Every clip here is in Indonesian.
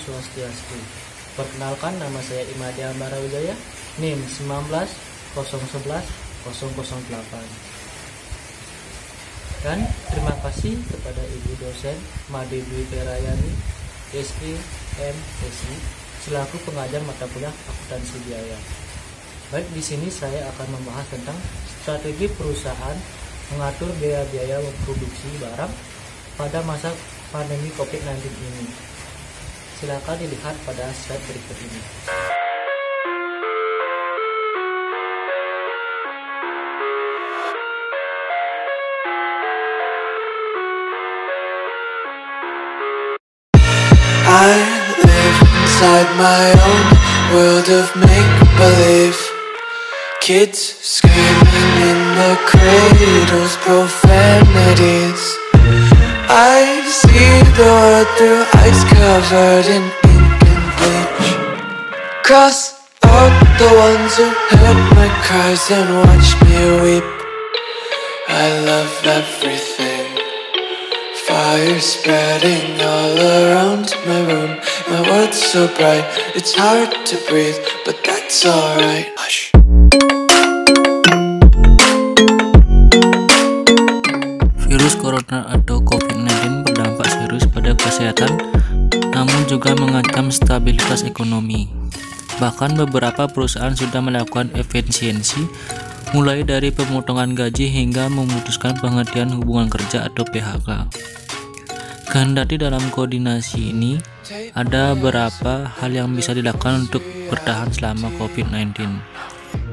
Swastiastu. Perkenalkan, nama saya Imadi Ambara Wijaya, NIM 19011008. Dan terima kasih kepada Ibu dosen Made Dwi Perayani, SI, MSI, selaku pengajar mata kuliah akuntansi biaya. Baik, di sini saya akan membahas tentang strategi perusahaan mengatur biaya-biaya memproduksi barang pada masa pandemi COVID-19 ini. Silakan dilihat pada slide berikut ini. I live inside my own world of make-believe. Kids screaming in the cradles, profanities. I see the world through ice covered in ink and bleach. Cross out the ones who heard my cries and watched me weep. I love everything. Fire spreading all around my room. My world's so bright, it's hard to breathe, but that's alright. Hush. Virus corona atau COVID-19 berdampak serius pada kesehatan, namun juga mengancam stabilitas ekonomi. Bahkan beberapa perusahaan sudah melakukan efisiensi, mulai dari pemotongan gaji hingga memutuskan penghentian hubungan kerja atau PHK. Kehendaki dalam koordinasi ini, ada beberapa hal yang bisa dilakukan untuk bertahan selama COVID-19.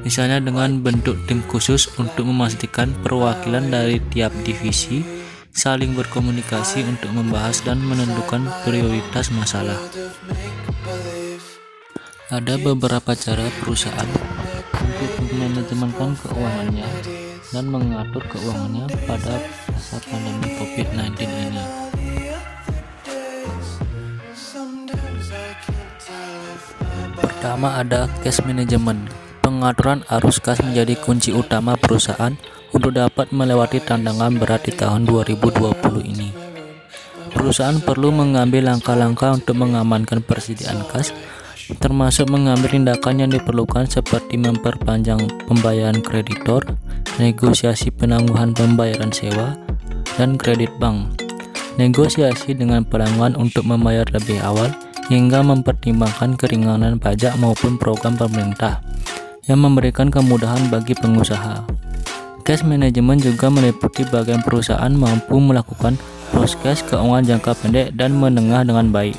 Misalnya dengan bentuk tim khusus untuk memastikan perwakilan dari tiap divisi saling berkomunikasi untuk membahas dan menentukan prioritas masalah. Ada beberapa cara perusahaan untuk memanajemenkan keuangannya dan mengatur keuangannya pada masa pandemi COVID-19 ini. Pertama, ada cash management. Pengaturan arus kas menjadi kunci utama perusahaan untuk dapat melewati tantangan berat di tahun 2020 ini. Perusahaan perlu mengambil langkah-langkah untuk mengamankan persediaan kas, termasuk mengambil tindakan yang diperlukan seperti memperpanjang pembayaran kreditor, negosiasi penangguhan pembayaran sewa, dan kredit bank, negosiasi dengan pelanggan untuk membayar lebih awal, hingga mempertimbangkan keringanan pajak maupun program pemerintah yang memberikan kemudahan bagi pengusaha. Cash management juga meliputi bagian perusahaan mampu melakukan proses keuangan jangka pendek dan menengah dengan baik.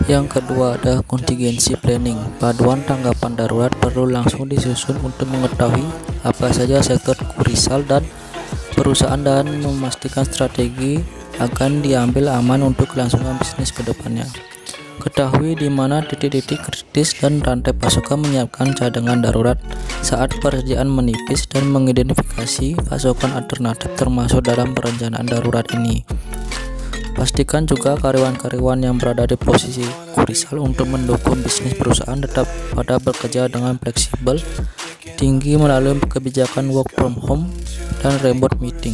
Yang kedua, ada contingency planning. Paduan tanggapan darurat perlu langsung disusun untuk mengetahui apa saja sektor krusial dan perusahaan dan memastikan strategi akan diambil aman untuk kelangsungan bisnis ke depannya. Ketahui di mana titik-titik kritis dan rantai pasokan, menyiapkan cadangan darurat saat persediaan menipis dan mengidentifikasi pasokan alternatif termasuk dalam perencanaan darurat ini. Pastikan juga karyawan-karyawan yang berada di posisi krusial untuk mendukung bisnis perusahaan tetap pada bekerja dengan fleksibel tinggi melalui kebijakan work from home dan remote meeting.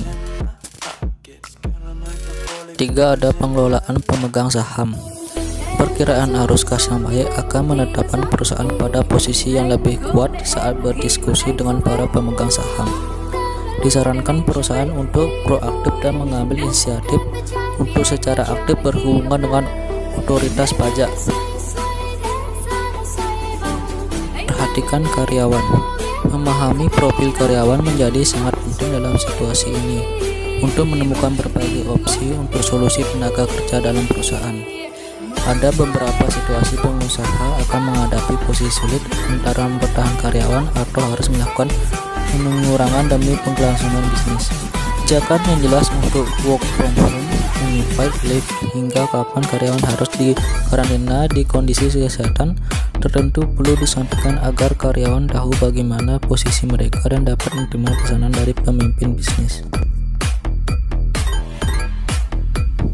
3. Ada pengelolaan pemegang saham. Perkiraan arus kas yang baik akan menetapkan perusahaan pada posisi yang lebih kuat saat berdiskusi dengan para pemegang saham. Disarankan perusahaan untuk proaktif dan mengambil inisiatif untuk secara aktif berhubungan dengan otoritas pajak. Perhatikan karyawan. Memahami profil karyawan menjadi sangat penting dalam situasi ini untuk menemukan berbagai opsi untuk solusi tenaga kerja dalam perusahaan. Ada beberapa situasi pengusaha akan menghadapi posisi sulit antara bertahan karyawan atau harus melakukan pengurangan demi kelangsungan bisnis. Kebijakan yang jelas untuk work from home, unified leave, hingga kapan karyawan harus dikarantina di kondisi kesehatan tertentu perlu disampaikan agar karyawan tahu bagaimana posisi mereka dan dapat menerima pesanan dari pemimpin bisnis.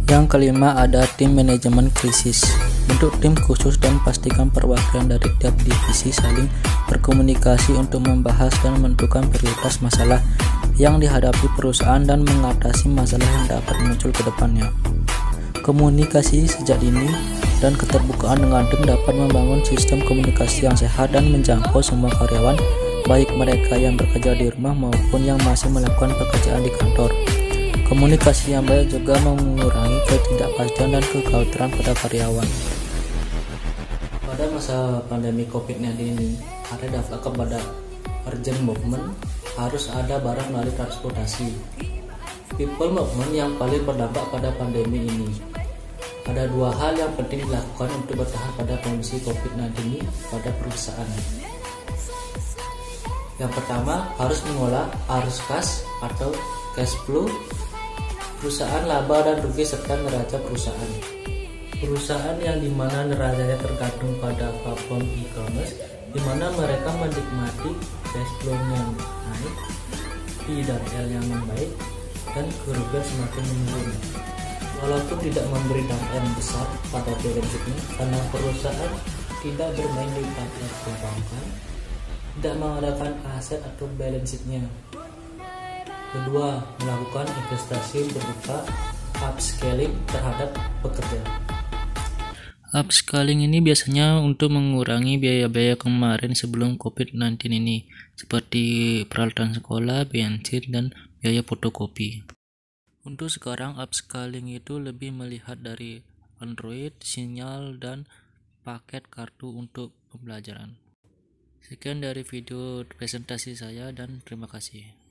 Yang kelima, ada tim manajemen krisis. Bentuk tim khusus dan pastikan perwakilan dari tiap divisi saling berkomunikasi untuk membahas dan menentukan prioritas masalah yang dihadapi perusahaan dan mengatasi masalah yang dapat muncul ke depannya. Komunikasi sejak dini dan keterbukaan dengan tim dapat membangun sistem komunikasi yang sehat dan menjangkau semua karyawan, baik mereka yang bekerja di rumah maupun yang masih melakukan pekerjaan di kantor. Komunikasi yang baik juga mengurangi ketidakpastian dan kekhawatiran pada karyawan. Pada masa pandemi COVID-19 ini, ada dampak kepada urgent movement, harus ada barang melalui transportasi. People movement yang paling berdampak pada pandemi ini. Ada dua hal yang penting dilakukan untuk bertahan pada kondisi COVID-19 ini pada perusahaan. Yang pertama, harus mengolah arus kas atau cash flow perusahaan, laba dan rugi serta neraca perusahaan. Perusahaan yang dimana neracanya tergantung pada platform e-commerce, dimana mereka menikmati cash flow-nya yang naik, P dan L yang membaik, dan kerugian semakin menurun. Walaupun tidak memberi dampak yang besar pada balance sheet-nya, karena perusahaan tidak bermain di pasar perbankan, tidak mengadakan aset atau balance sheet-nya. Kedua, melakukan investasi berupa upscaling terhadap pekerja. Upscaling ini biasanya untuk mengurangi biaya-biaya kemarin sebelum COVID-19 ini, seperti peralatan sekolah, bensin, dan biaya fotokopi. Untuk sekarang, upscaling itu lebih melihat dari Android, sinyal, dan paket kartu untuk pembelajaran. Sekian dari video presentasi saya dan terima kasih.